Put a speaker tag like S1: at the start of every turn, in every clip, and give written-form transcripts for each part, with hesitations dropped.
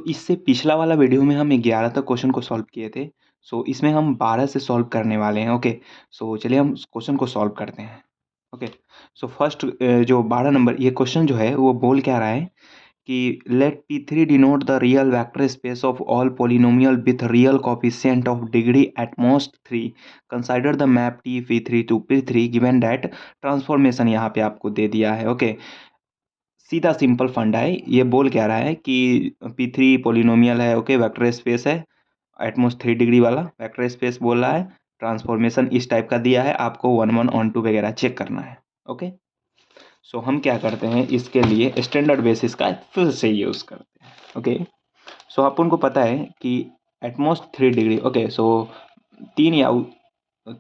S1: इससे पिछला वाला वीडियो में हम 11 तक क्वेश्चन को सॉल्व किए थे। इसमें हम 12 से सॉल्व करने वाले हैं। ओके, चलिए हम क्वेश्चन को सॉल्व करते हैं। ओके, फर्स्ट जो 12 नंबर ये क्वेश्चन जो है वो बोल क्या रहा है कि let P3 denote the real vector space of all polynomial with real coefficient of degree at most 3। Consider the map T P3 to P3 given that transformation यहाँ पे आपको दे दिया है। ओके, सीधा सिंपल फंडा है। ये बोल क्या रहा है कि P3 पोलिनोमियल है। ओके, वेक्टर स्पेस है, एटमोस्ट 3 डिग्री वाला वेक्टर स्पेस बोल रहा है। ट्रांसफॉर्मेशन इस टाइप का दिया है, आपको 1 1 ऑन 2 वगैरह चेक करना है। ओके, हम क्या करते हैं, इसके लिए स्टैंडर्ड बेसिस का फिर से यूज़ करते हैं। ओके, अपन को पता है कि एटमोस्ट 3 डिग्री। ओके,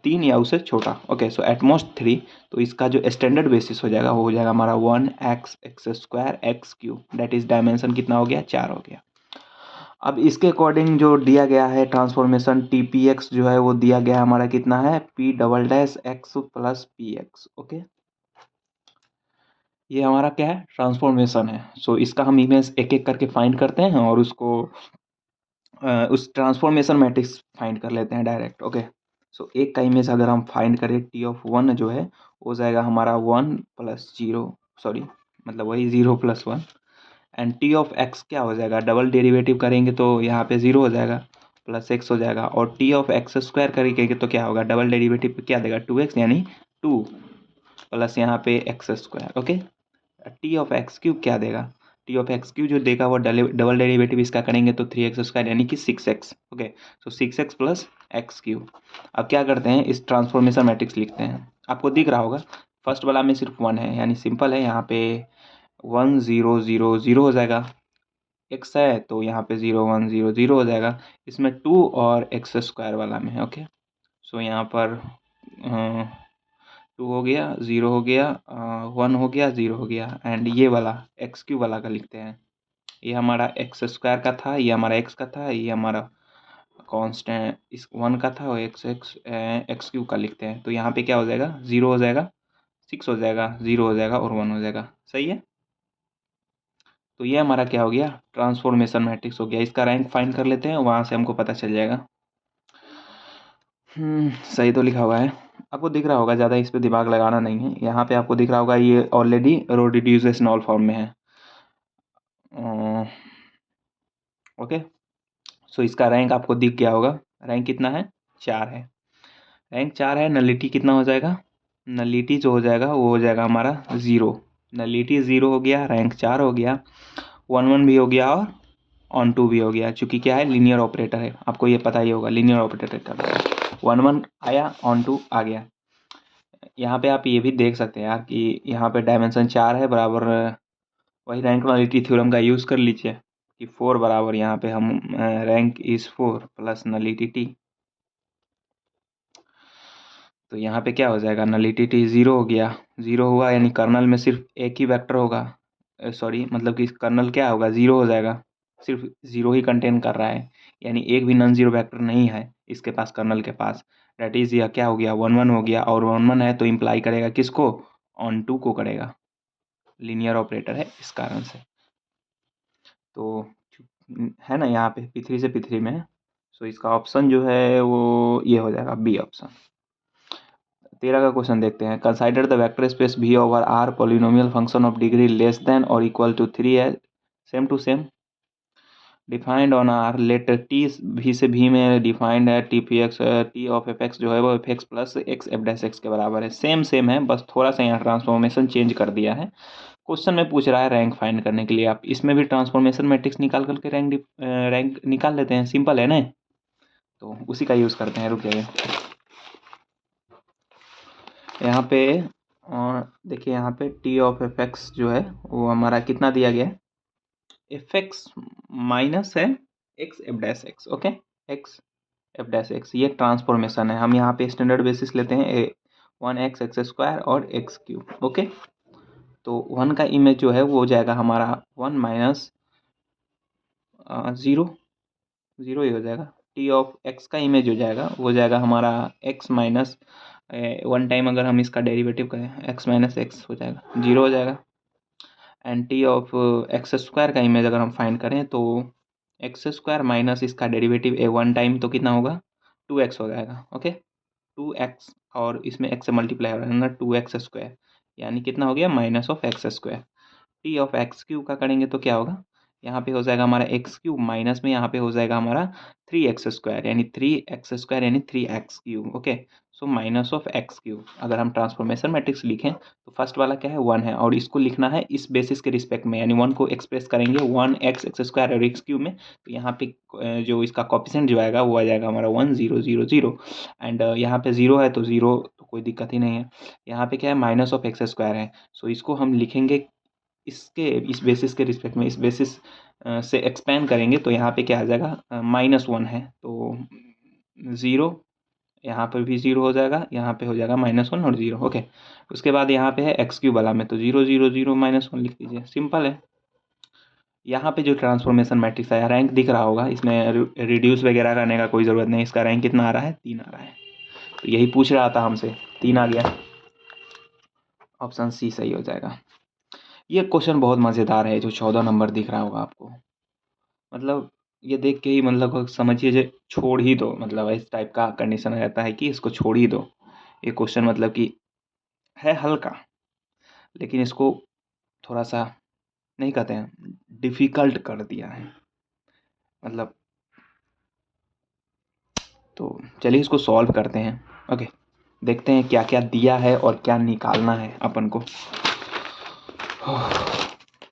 S1: तीन या उससे छोटा। ओके, एटमोस्ट 3, तो इसका जो स्टैंडर्ड बेसिस हो जाएगा वो हो जाएगा हमारा 1x² x cube, that is dimension कितना हो गया, 4 हो गया। अब इसके अकॉर्डिंग जो दिया गया है ट्रांसफॉर्मेशन TPX जो है वो दिया गया हमारा कितना है, P′x प्लस PX। ओके, ये हमारा क्या है, ट्रांसफॉर्मेशन है। इसका हम इमेज एक एक करके फाइंड करते हैं और उसको उस ट्रांसफॉर्मेशन मैट्रिक्स फाइंड कर लेते हैं डायरेक्ट। ओके, एक का इमेज अगर हम फाइंड करें T(1) जो है वो जाएगा हमारा 1 + 0, सॉरी मतलब वही 0 + 1। एंड T(x) क्या हो जाएगा, डबल डेरिवेटिव करेंगे तो यहाँ पे 0 हो जाएगा, प्लस x हो जाएगा। और T(x²) करेंगे तो क्या होगा, डबल डेरिवेटिव क्या देगा, 2x, यानी 2 प्लस यहाँ पे x²। ओके, T(x³ क्या देगा, T(x³ जो देगा वो डबल डेरिवेटिव इसका करेंगे तो 3x² यानी कि 6x। Okay, 6x plus x³। अब क्या करते हैं, इस ट्रांसफॉर्मेशन मैट्रिक्स लिखते हैं। आपको दिख रहा होगा फर्स्ट वाला में सिर्फ 1 है, यानी सिंपल है। यहाँ पे 1 0 0 0 हो जाएगा, x है तो यहाँ पे 0 1 0 0 हो जाएगा। इसमें 2 और x² वाला में है। ओके, यहाँ पर 2 हो गया, 0 हो गया, 1 हो गया, 0 हो गया। एंड ये वाला x³ वाला का लिखते हैं। ये हमारा x² का था, ये हमारा x का था, ये हमारा कांस्टेंट इस 1 का था और x³ का लिखते हैं। तो यहाँ पे क्या हो जाएगा, 0 हो जाएगा, 6 हो जाएगा, 0 हो जाएगा और 1 हो जाएगा। सही है, तो ये हमारा क्या हो गया, ट्रांसफॉर्मेशन मैट्रिक्स हो गया। इसका रैंक फाइंड कर लेते हैं, वहाँ से हमको पता चल जाएगा। सही तो लिखा हुआ है, आपको दिख रहा होगा, ज़्यादा इस पर दिमाग लगाना नहीं है। यहाँ पे आपको दिख रहा होगा ये already row reduce small form में है। ओके, इसका रैंक आपको दिख गया होगा, रैंक कितना है, 4 है। रैंक 4 है, नलिटी कितना हो जाएगा, नलिटी जो हो जाएगा वो हो जाएगा हमारा 0। नलिटी 0 हो गया, रैंक 4 हो गया, 1 1 भी हो गया और ऑन 2 भी हो गया। चूँकि क्या है, लीनियर ऑपरेटर है, आपको ये पता ही होगा लीनियर ऑपरेटर का। 1 1 आया, ऑन 2 आ गया। यहाँ पे आप ये भी देख सकते हैं यार कि यहाँ पे डायमेंशन 4 है, बराबर वही रैंक नलिटी थ्योरम का यूज़ कर लीजिए कि 4 बराबर यहाँ पे हम rank is 4 plus nullity T। तो यहाँ पे क्या हो जाएगा, नलिटी T 0 हो गया, 0 हुआ यानी कर्नल में सिर्फ एक ही वेक्टर होगा, सॉरी मतलब कि कर्नल क्या होगा, 0 हो जाएगा, सिर्फ 0 ही कंटेन कर रहा है, यानी एक भी नॉन जीरो वेक्टर नहीं है इसके पास, कर्नल के पास। डेट इज यह क्या हो गया, 1 1 हो गया, और 1 1 है तो इम्प्लाई करेगा किसको, ऑन 2 को करेगा, लीनियर ऑपरेटर है इस कारण से। तो है ना, यहाँ पे P3 से P3 में है। इसका ऑप्शन जो है वो ये हो जाएगा, बी ऑप्शन। 13 का क्वेश्चन देखते हैं। Consider the vector space V over R polynomial function of degree less than और इक्वल टू 3 है, same to same defined on R। Let T V से V में डिफाइंड है, T ऑफ fx जो है वो fx प्लस x f'(x) के बराबर है। सेम है, बस थोड़ा सा यहाँ ट्रांसफॉर्मेशन चेंज कर दिया है। क्वेश्चन में पूछ रहा है रैंक फाइंड करने के लिए, आप इसमें भी ट्रांसफॉर्मेशन मैट्रिक्स निकाल करके रैंक निकाल लेते हैं, सिंपल है ना। तो उसी का यूज़ करते हैं, रुक जाइए। यहाँ पे देखिए, यहाँ पे T ऑफ fx जो है वो हमारा कितना दिया गया है, fx माइनस है x f'(x). Okay, x f'(x) ये ट्रांसफॉर्मेशन है। हम यहाँ पे स्टैंडर्ड बेसिस लेते हैं 1x x² और x³। ओके, तो 1 का इमेज जो है वो हो जाएगा हमारा 1 माइनस 0 0 ही हो जाएगा। T ऑफ x का इमेज हो जाएगा, वो हो जाएगा हमारा x माइनस 1 टाइम अगर हम इसका डेरिवेटिव करें, x माइनस x हो जाएगा, 0 हो जाएगा। एंड T ऑफ x² का इमेज अगर हम फाइंड करें तो एक्स स्क्वायर माइनस इसका डेरिवेटिव ए वन टाइम तो कितना होगा 2x हो जाएगा। ओके 2x और इसमें x से मल्टीप्लाई हो रहा है ना 2x स्क्वायर यानी कितना हो गया minus of x square. T of x cube का करेंगे तो क्या होगा यहाँ पे हो जाएगा हमारा एक्स क्यूब माइनस में यहाँ पे हो जाएगा हमारा 3x² यानी 3x² यानी 3x³ okay. So minus of x cube अगर हम ट्रांसफॉर्मेशन मैट्रिक्स लिखें तो फर्स्ट वाला क्या है 1 है और इसको लिखना है इस बेसिस के रिस्पेक्ट में यानी 1 को एक्सप्रेस करेंगे 1x² और x³ में तो यहाँ पे जो इसका कॉपिशेंट जो आएगा वो आ जाएगा हमारा 1 0 0 0 एंड यहाँ पे 0 है तो 0 तो कोई दिक्कत ही नहीं है। यहाँ पे क्या है माइनस ऑफ x² है सो इसको हम लिखेंगे इसके इस बेसिस के रिस्पेक्ट में इस बेसिस से एक्सपेंड करेंगे तो यहाँ पे क्या आ जाएगा -1 है तो 0 यहाँ पर भी 0 हो जाएगा यहाँ पे हो जाएगा -1 और 0 ओके। उसके बाद यहाँ पे है x³ वाला में तो 0 0 0 -1 लिख दीजिए सिंपल है। यहाँ पे जो ट्रांसफॉर्मेशन मैट्रिक्स आया रैंक दिख रहा होगा इसमें रिड्यूस वगैरह करने का कोई ज़रूरत नहीं इसका रैंक कितना आ रहा है 3 आ रहा है तो यही पूछ रहा था हमसे 3 आ गया ऑप्शन सी सही हो जाएगा। ये क्वेश्चन बहुत मज़ेदार है जो 14 नंबर दिख रहा होगा आपको मतलब ये देख के ही मतलब समझिए जो छोड़ ही दो मतलब इस टाइप का कंडीशन आ जाता है कि इसको छोड़ ही दो। ये क्वेश्चन मतलब कि है हल्का लेकिन इसको थोड़ा सा नहीं कहते हैं डिफ़िकल्ट कर दिया है मतलब। तो चलिए इसको सॉल्व करते हैं ओके देखते हैं क्या क्या दिया है और क्या निकालना है अपन को।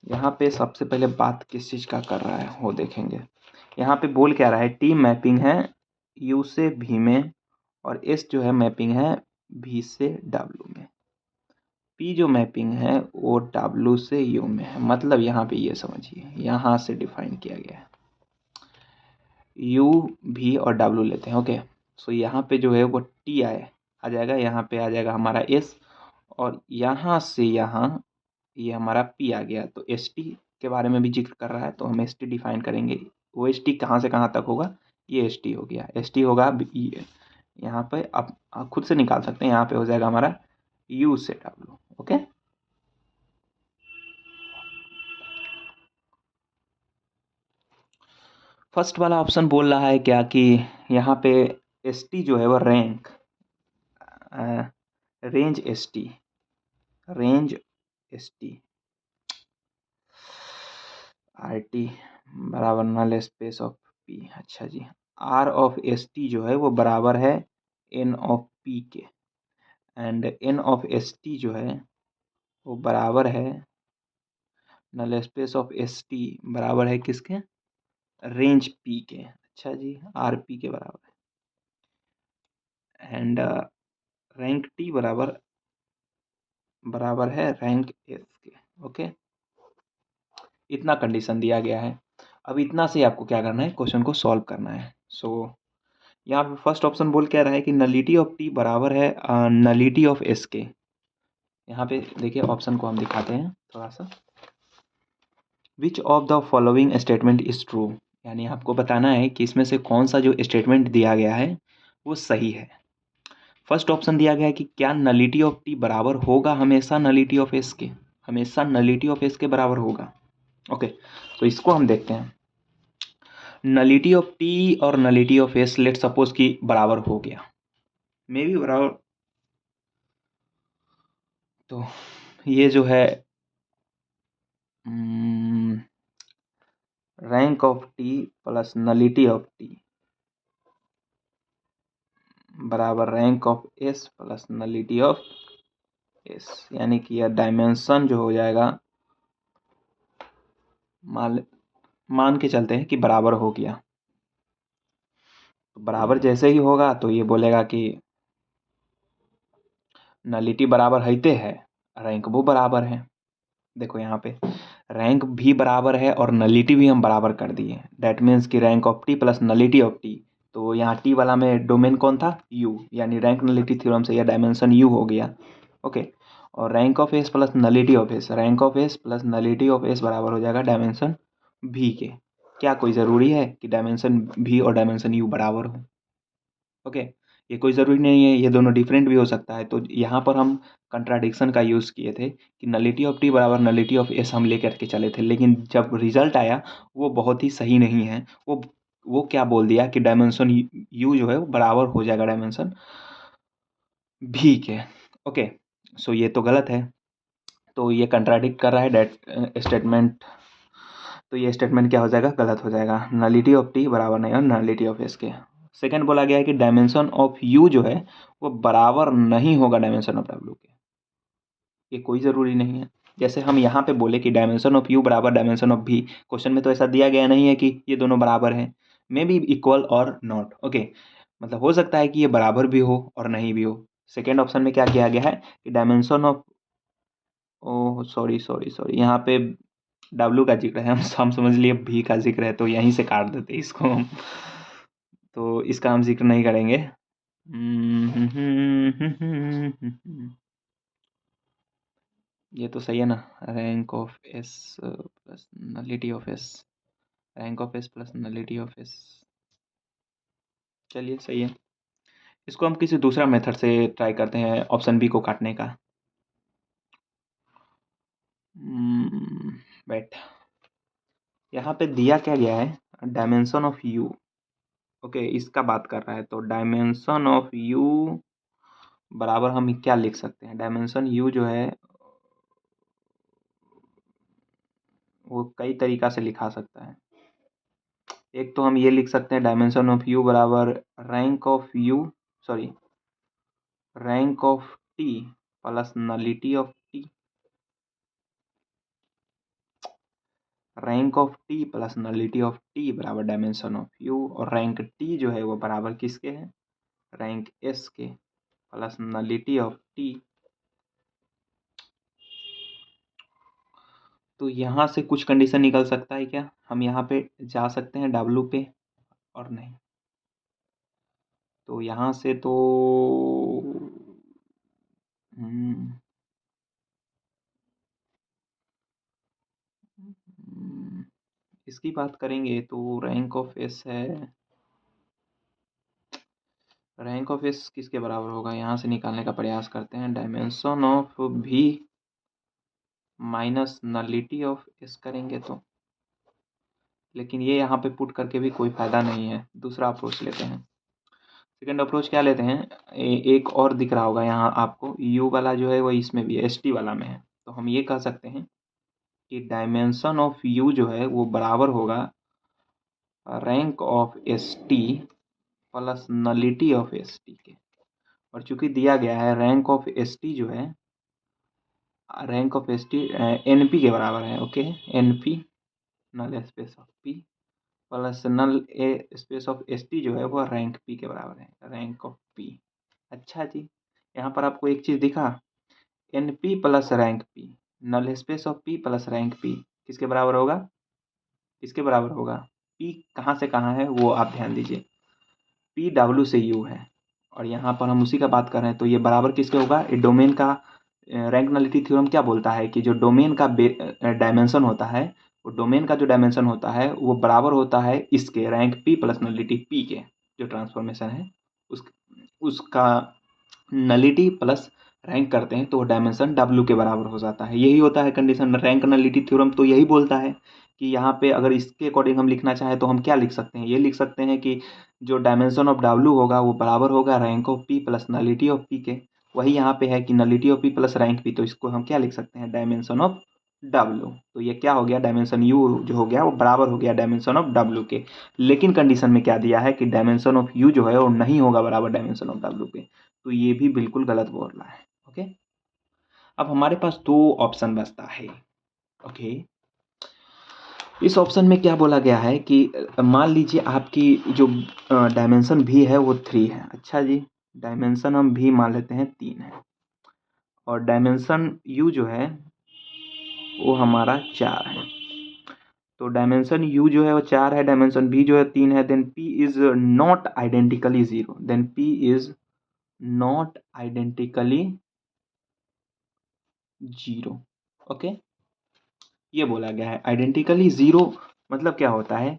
S1: यहाँ पे सबसे पहले बात किस चीज़ का कर रहा है वो देखेंगे। यहाँ पे बोल क्या रहा है टी मैपिंग है यू से भी में और एस जो है मैपिंग है भी से डब्ल्यू में। पी जो मैपिंग है वो डब्ल्यू से यू में है मतलब यहाँ पे ये समझिए यहाँ से डिफाइन किया गया है यू भी और डब्ल्यू लेते हैं ओके। सो यहाँ पे जो है वो टी आ जाएगा यहाँ पे आ जाएगा हमारा एस और यहाँ से यहाँ ये हमारा पी आ गया तो एस टी के बारे में भी जिक्र कर रहा है तो हम एस टी डिफाइन करेंगे। वो एस टी कहाँ से कहाँ तक होगा ये एस टी हो गया एस टी होगा यहाँ पे आप खुद से निकाल सकते हैं यहाँ पे हो जाएगा हमारा यू से डब्ल्यू ओके। फर्स्ट वाला ऑप्शन बोल रहा है क्या कि यहाँ पे एस टी जो है वो range S T R T बराबर नल स्पेस ऑफ पी। अच्छा जी आर ऑफ एस टी जो है वो बराबर है एन ऑफ पी के and N of S T जो है वो बराबर है null space of S T बराबर है किसके रेंज पी के। अच्छा जी आर पी के बराबर है एंड रैंक टी बराबर है रैंक एस के ओके। इतना कंडीशन दिया गया है अब इतना से आपको क्या करना है क्वेश्चन को सॉल्व करना है। सो यहाँ पे फर्स्ट ऑप्शन बोल क्या रहा है कि नलिटी ऑफ टी बराबर है नलिटी ऑफ एस के। यहाँ पे देखिए ऑप्शन को हम दिखाते हैं थोड़ा सा which of the following statement is true यानी आपको बताना है कि इसमें से कौन सा जो स्टेटमेंट दिया गया है वो सही है। फर्स्ट ऑप्शन दिया गया है कि क्या नलिटी ऑफ टी बराबर होगा हमेशा नलिटी ऑफ एस के हमेशा नलिटी ऑफ एस के बराबर होगा ओके। तो इसको हम देखते हैं नलिटी ऑफ टी और nullity of S let suppose कि बराबर हो गया मे भी बराबर तो ये जो है rank of T plus nullity of T बराबर rank of S plus nullity of S यानी कि यह डायमेंशन जो हो जाएगा मान के चलते हैं कि बराबर हो गया तो बराबर जैसे ही होगा तो ये बोलेगा कि नलिटी बराबर हैते है रैंक वो बराबर है। देखो यहाँ पे रैंक भी बराबर है और नलिटी भी हम बराबर कर दिए दैट मीन्स कि rank of T plus nullity of T तो यहाँ टी वाला में डोमेन कौन था यू यानी रैंक नलिटी थ्योरम से यह डायमेंशन यू हो गया ओके। और rank of S plus nullity of S rank of S plus nullity of S बराबर हो जाएगा डायमेंशन भी के। क्या कोई ज़रूरी है कि डायमेंशन भी और डायमेंशन यू बराबर हो ओके। ये कोई ज़रूरी नहीं है, ये दोनों डिफरेंट भी हो सकता है। तो यहाँ पर हम कंट्राडिक्शन का यूज़ किए थे कि नलिटी ऑफ टी बराबर नलिटी ऑफ एस हम लेकर के चले थे, लेकिन जब रिजल्ट आया वो बहुत ही सही नहीं है। वो क्या बोल दिया कि डायमेंशन यू जो है वो बराबर हो जाएगा डायमेंशन भी के। ओके, सो ये तो गलत है, तो ये कंट्राडिक्ट कर रहा है डेट स्टेटमेंट। तो ये स्टेटमेंट क्या हो जाएगा, गलत हो जाएगा। नलिटी ऑफ टी बराबर नहीं है नलिटी ऑफ एस के। सेकंड बोला गया है कि डायमेंशन ऑफ यू जो है वो बराबर नहीं होगा डायमेंशन ऑफ डब्ल्यू के। ये कोई ज़रूरी नहीं है। जैसे हम यहाँ पे बोले कि डायमेंशन ऑफ यू बराबर डायमेंशन ऑफ भी, क्वेश्चन में तो ऐसा दिया गया नहीं है कि ये दोनों बराबर हैं, मे बी इक्वल और नॉट। ओके, मतलब हो सकता है कि ये बराबर भी हो और नहीं भी हो। सेकेंड ऑप्शन में क्या किया गया है कि dimension of, oh sorry sorry sorry, यहाँ पे डब्लू का जिक्र है, हम समझ लिए भी का जिक्र है, तो यहीं से काट देते इसको हम। तो इसका हम जिक्र नहीं करेंगे। ये तो सही है ना, rank of S plus nullity of S, rank of S plus nullity of S. चलिए सही है। इसको हम किसी दूसरा मेथड से ट्राई करते हैं ऑप्शन बी को काटने का। वेट, यहाँ पे दिया क्या गया है, डायमेंशन ऑफ यू। ओके, इसका बात कर रहा है, तो डायमेंशन ऑफ यू बराबर हम क्या लिख सकते हैं, डायमेंशन यू जो है वो कई तरीका से लिखा सकता है। एक तो हम ये लिख सकते हैं डायमेंशन ऑफ यू बराबर rank of you, sorry rank of T plus nullity of T, rank of T plus nullity of T बराबर डायमेंशन ऑफ यू। और रैंक टी जो है वो बराबर किसके है, रैंक एस के प्लस नलिटी ऑफ टी। तो यहाँ से कुछ कंडीशन निकल सकता है क्या, हम यहाँ पे जा सकते हैं डब्लू पे और नहीं, तो यहाँ से तो हम्म, इसकी बात करेंगे तो रैंक ऑफ एस है, रैंक ऑफ एस किसके बराबर होगा, यहाँ से निकालने का प्रयास करते हैं। डायमेंशन ऑफ भी माइनस नलिटी ऑफ एस करेंगे तो, लेकिन ये यहाँ पे पुट करके भी कोई फ़ायदा नहीं है, दूसरा अप्रोच लेते हैं। सेकंड अप्रोच क्या लेते हैं, एक और दिख रहा होगा यहाँ आपको, यू वाला जो है वो इसमें भी एस टी वाला में है, तो हम ये कह सकते हैं कि डायमेंशन ऑफ यू जो है वो बराबर होगा rank of S T plus nullity of S T के। और चूंकि दिया गया है रैंक ऑफ एस टी जो है, rank of S T N P के बराबर है। Okay, N P null space of P plus null a space of S T जो है वो रैंक पी के बराबर है, रैंक ऑफ पी। अच्छा जी, यहाँ पर आपको एक चीज़ दिखा, N P plus rank P, null space of P plus rank P किसके बराबर होगा, किसके बराबर होगा, पी कहाँ से कहाँ है वो आप ध्यान दीजिए, पी डब्ल्यू से यू है, और यहाँ पर हम उसी का बात कर रहे हैं, तो ये बराबर किसके होगा, ये डोमेन का रैंक नलिटी थ्योरम क्या बोलता है कि जो डोमेन का डायमेंशन होता है, वो डोमेन का जो डायमेंशन होता है वो बराबर होता है इसके rank P plus nullity P के, जो ट्रांसफॉर्मेशन है उस उसका नलिटी प्लस रैंक करते हैं तो डायमेंशन डब्ल्यू के बराबर हो जाता है। यही होता है कंडीशन, रैंक नलिटी थ्योरम तो यही बोलता है कि यहाँ पे अगर इसके अकॉर्डिंग हम लिखना चाहें तो हम क्या लिख सकते हैं, ये लिख सकते हैं कि जो डायमेंशन ऑफ डब्ल्यू होगा वो बराबर होगा rank of P plus nullity of P के। वही यहाँ पे है कि nullity of P plus rank P, तो इसको हम क्या लिख सकते हैं, डायमेंशन ऑफ डब्ल्यू। तो ये क्या हो गया, डायमेंशन यू जो हो गया वो बराबर हो गया डायमेंशन ऑफ डब्ल्यू के। लेकिन कंडीशन में क्या दिया है कि डायमेंशन ऑफ यू जो है वो नहीं होगा बराबर डायमेंशन ऑफ डब्ल्यू के, तो ये भी बिल्कुल गलत बोल रहा है। ओके, अब हमारे पास दो ऑप्शन बचता है। ओके, इस ऑप्शन में क्या बोला गया है कि मान लीजिए आपकी जो डायमेंशन भी है वो 3 है। अच्छा जी, डायमेंशन हम भी मान लेते हैं 3 है, और डायमेंशन यू जो है वो हमारा 4 है। तो डायमेंशन यू जो है वो 4 है, डायमेंशन भी जो है 3 है, then P is not identically 0, then P is not identically 0। Okay, ये बोला गया है। आइडेंटिकली 0 मतलब क्या होता है,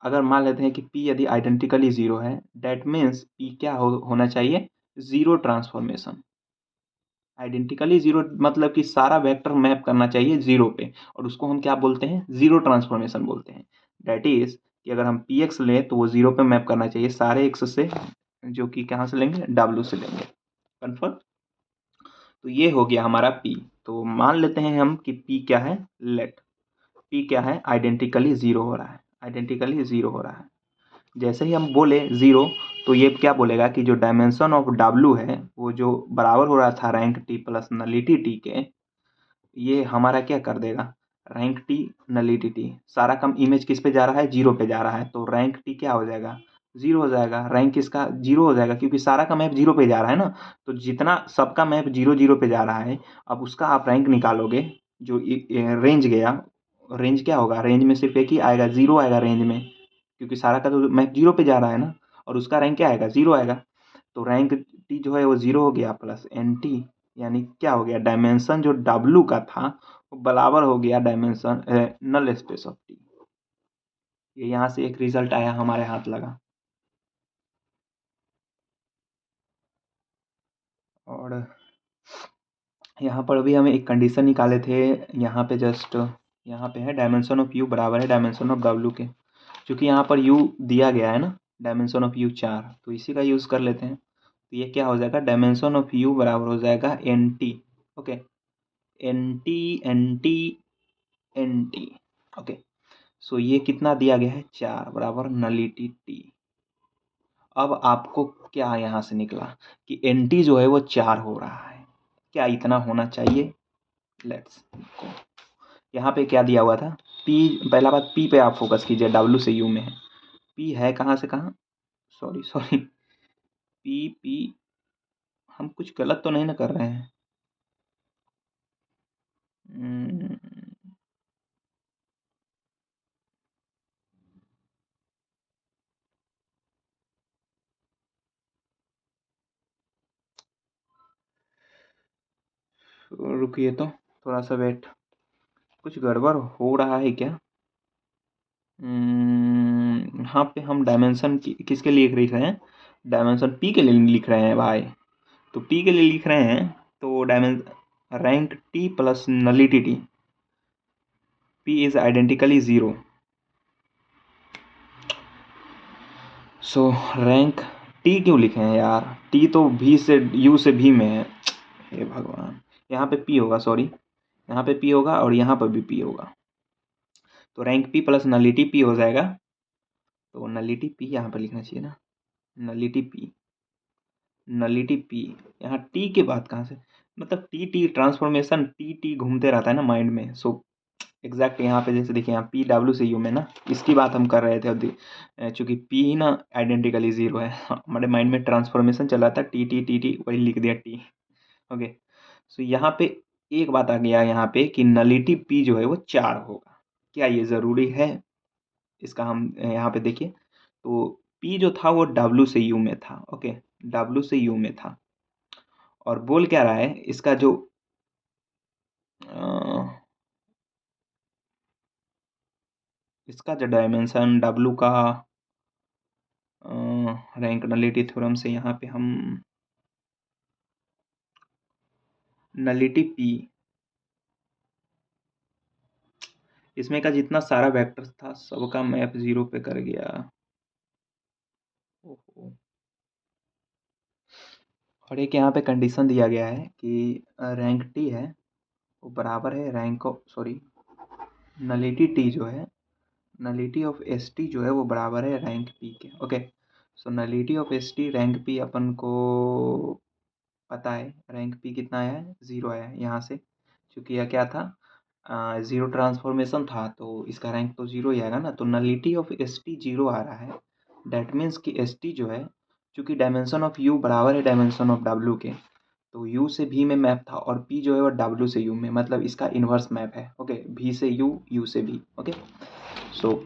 S1: अगर मान लेते हैं कि P यदि आइडेंटिकली ज़ीरो है, दैट मीन्स P क्या होना चाहिए, ज़ीरो ट्रांसफॉर्मेशन। आइडेंटिकली ज़ीरो मतलब कि सारा वेक्टर मैप करना चाहिए ज़ीरो पे, और उसको हम क्या बोलते हैं, ज़ीरो ट्रांसफॉर्मेशन बोलते हैं। दैट इज़ कि अगर हम Px लें तो वो ज़ीरो पे मैप करना चाहिए सारे x से, जो कि कहाँ से लेंगे, W से लेंगे। कन्फर्म। तो ये हो गया हमारा P। तो मान लेते हैं हम कि P क्या है, लेट P क्या है, आइडेंटिकली ज़ीरो हो रहा है, आइडेंटिकली ज़ीरो हो रहा है। जैसे ही हम बोले ज़ीरो, तो ये क्या बोलेगा कि जो डायमेंशन ऑफ W है वो जो बराबर हो रहा था rank T plus nullity T के, ये हमारा क्या कर देगा, रैंक T नलिटी T, सारा कम इमेज किस पे जा रहा है, जीरो पे जा रहा है, तो रैंक T क्या हो जाएगा, जीरो हो जाएगा। रैंक किसका जीरो हो जाएगा, क्योंकि सारा का मैप जीरो पे जा रहा है ना, तो जितना सबका मैप जीरो जीरो पे जा रहा है, अब उसका आप रैंक निकालोगे, जो रेंज गया, रेंज क्या होगा, रेंज में सिर्फ एक ही आएगा, जीरो आएगा रेंज में, क्योंकि सारा का तो मैप जीरो पे जा रहा है ना, और उसका रैंक क्या आएगा, जीरो आएगा। तो रैंक टी जो है वो जीरो हो गया, प्लस एन टी, यानी क्या हो गया, डायमेंशन जो डब्लू का था वो बराबर हो गया dimension null space of T. ये यहाँ से एक रिजल्ट आया, हमारे हाथ लगा। और यहाँ पर अभी हम एक कंडीशन निकाले थे, यहाँ पे जस्ट यहाँ पे है डायमेंशन ऑफ यू बराबर है डायमेंशन ऑफ डब्लू के, क्योंकि यहाँ पर यू दिया गया है ना, डायमेंशन ऑफ यू 4, तो इसी का यूज़ कर लेते हैं। तो ये क्या हो जाएगा, डायमेंशन ऑफ यू बराबर हो जाएगा N T. Okay, N T N T N T. Okay, so ये कितना दिया गया है, 4 बराबर नलिटी टी। अब आपको क्या यहाँ से निकला कि एन टी जो है वो 4 हो रहा है, क्या इतना होना चाहिए। Let's go. यहाँ पे क्या दिया हुआ था, P, पहला बात P पे आप फोकस कीजिए, W से U में है, P है कहाँ से कहाँ, सॉरी सॉरी, P हम कुछ गलत तो नहीं ना कर रहे हैं। हम्म, रुकिए तो थोड़ा सा वेट, कुछ गड़बड़ हो रहा है क्या। यहाँ पे हम डायमेंशन किसके लिए लिख रहे हैं, डायमेंशन P के लिए लिख रहे हैं भाई। तो P के लिए लिख रहे हैं, तो dimension rank T plus nullity T, P is identically zero, so rank T क्यों लिखे हैं यार, T तो V से U से V में है, हे भगवान। यहाँ पे P होगा, सॉरी, यहाँ पे P होगा और यहाँ पर भी P होगा, तो rank P plus nullity P हो जाएगा। तो नलिटी P यहाँ पर लिखना चाहिए ना, नलिटी P, नलिटी P, यहाँ T के बाद कहाँ से, मतलब टी ट्रांसफॉर्मेशन टी घूमते रहता है ना माइंड में, सो एग्जैक्ट यहाँ पे जैसे देखिए, यहाँ पी डब्ल्यू से यू में ना, इसकी बात हम कर रहे थे अभी, चूंकि पी ही ना आइडेंटिकली ज़ीरो है, हमारे माइंड में ट्रांसफॉर्मेशन चल रहा था, टी वही लिख दिया टी। ओके, सो यहाँ पे एक बात आ गया यहाँ पे कि नलिटी पी जो है वो 4 होगा, क्या ये ज़रूरी है, इसका हम यहाँ पे देखिए, तो पी जो था वो डब्ल्यू से यू में था। ओके, डब्ल्यू से यू में था, और बोल क्या रहा है, इसका जो इसका जो डायमेंशन डब्ल्यू का रैंक नलिटी थ्योरम से यहाँ पे हम नलिटी पी, इसमें का जितना सारा वेक्टर था सबका मैप जीरो पे कर गया। ओहो। और एक यहाँ पे कंडीशन दिया गया है कि रैंक टी है वो बराबर है rank of, sorry, nullity T जो है, नलिटी ऑफ एस टी जो है वो बराबर है रैंक पी के। Okay, so nullity of S T rank P अपन को पता है, रैंक पी कितना आया है, ज़ीरो आया है यहाँ से, क्योंकि यह क्या था, ज़ीरो ट्रांसफॉर्मेशन था, तो इसका रैंक तो ज़ीरो ही आएगा ना, तो nullity of S T zero आ रहा है, डैट मीन्स कि एस टी जो है, चूँकि डायमेंशन ऑफ यू बराबर है डायमेंशन ऑफ डब्ल्यू के, तो यू से भी में मैप था, और पी जो है वो डब्ल्यू से यू में, मतलब इसका इन्वर्स मैप है। ओके, भी से यू, यू से भी। ओके, सो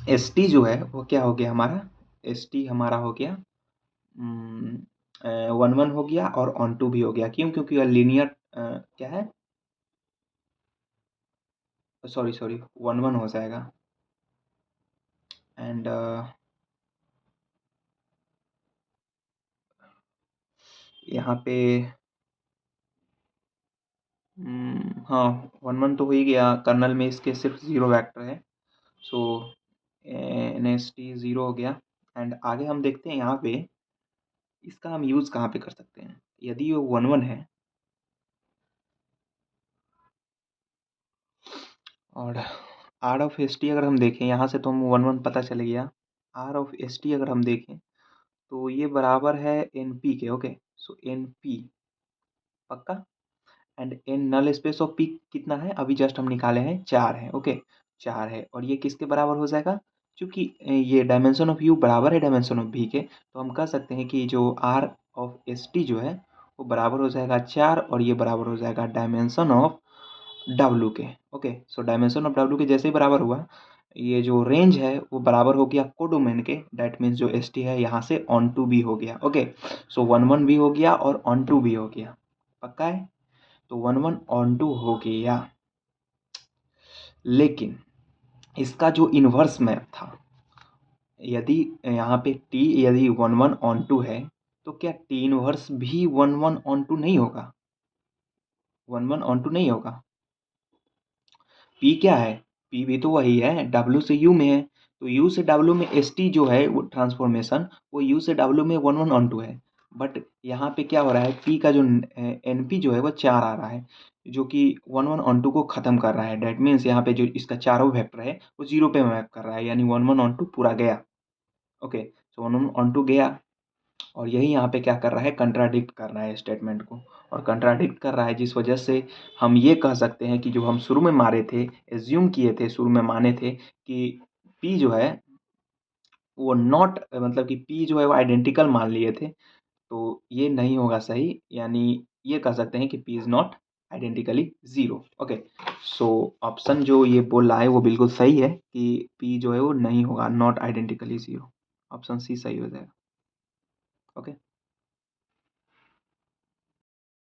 S1: एस टी जो है वो क्या हो गया हमारा, एस टी हमारा हो गया 1 1 हो गया, और ऑन टू भी हो गया, क्यों, क्योंकि यह लीनियर क्या है, सॉरी सॉरी, 1 1 हो जाएगा, एंड यहाँ पे हाँ 1 1 तो हो ही गया, कर्नल में इसके सिर्फ 0 वेक्टर है, सो एन एस टी 0 हो गया। एंड आगे हम देखते हैं यहाँ पे इसका हम यूज़ कहाँ पे कर सकते हैं। यदि ये 1 1 है और आर ऑफ एस टी अगर हम देखें यहाँ से तो हम 1 1 पता चल गया। आर ऑफ एस टी अगर हम देखें तो ये बराबर है एन पी के। ओके, सो एन पी पक्का। And N null space of P कितना है, अभी जस्ट हम निकाले हैं 4 है। ओके, 4 है और ये किसके बराबर हो जाएगा, क्योंकि ये डायमेंशन ऑफ यू बराबर है डायमेंशन ऑफ भी के, तो हम कह सकते हैं कि जो आर ऑफ एस टी जो है वो बराबर हो जाएगा 4 और ये बराबर हो जाएगा डायमेंशन ऑफ डब्ल्यू के। Okay, so dimension of W के जैसे ही बराबर हुआ, ये जो रेंज है वो बराबर हो गया कोडोमेन के। दैट मीन्स जो एस टी है यहाँ से ऑन टू भी हो गया। ओके, सो 1 1 भी हो गया और ऑन टू भी हो गया, पक्का है। तो 1 1 ऑन टू हो गया, लेकिन इसका जो इन्वर्स मैप था, यदि यहाँ पे टी यदि 1 1 ऑन टू है तो क्या टी इन्वर्स भी 1 1 ऑन टू नहीं होगा, 1 1 ऑन टू नहीं होगा। पी क्या है, पी भी तो वही है, डब्ल्यू से यू में है, तो यू से डब्ल्यू में एस टी जो है वो ट्रांसफॉर्मेशन वो यू से डब्ल्यू में 1 1 ऑन टू है। बट यहाँ पे क्या हो रहा है, पी का जो एन पी जो है वो 4 आ रहा है, जो कि 1 1 ऑन टू को ख़त्म कर रहा है। डैट मीन्स यहाँ पे जो इसका चारों वेक्टर है वो 0 पे मैप कर रहा है, यानी 1 1 ऑन टू पूरा गया। ओके, सो 1 1 ऑन टू गया और यही यहाँ पे क्या कर रहा है, कंट्राडिक्ट कर रहा है स्टेटमेंट को। और कंट्राडिक्ट कर रहा है जिस वजह से हम ये कह सकते हैं कि जो हम शुरू में मारे थे, एज्यूम किए थे, शुरू में माने थे कि पी जो है वो नॉट मतलब कि पी जो है वो आइडेंटिकल मान लिए थे, तो ये नहीं होगा सही, यानी ये कह सकते हैं कि P is not identically zero. Okay, so option जो ये बोल रहा है वो बिल्कुल सही है कि पी जो है वो नहीं होगा not identically zero. Option C सही हो जाएगा। ओके।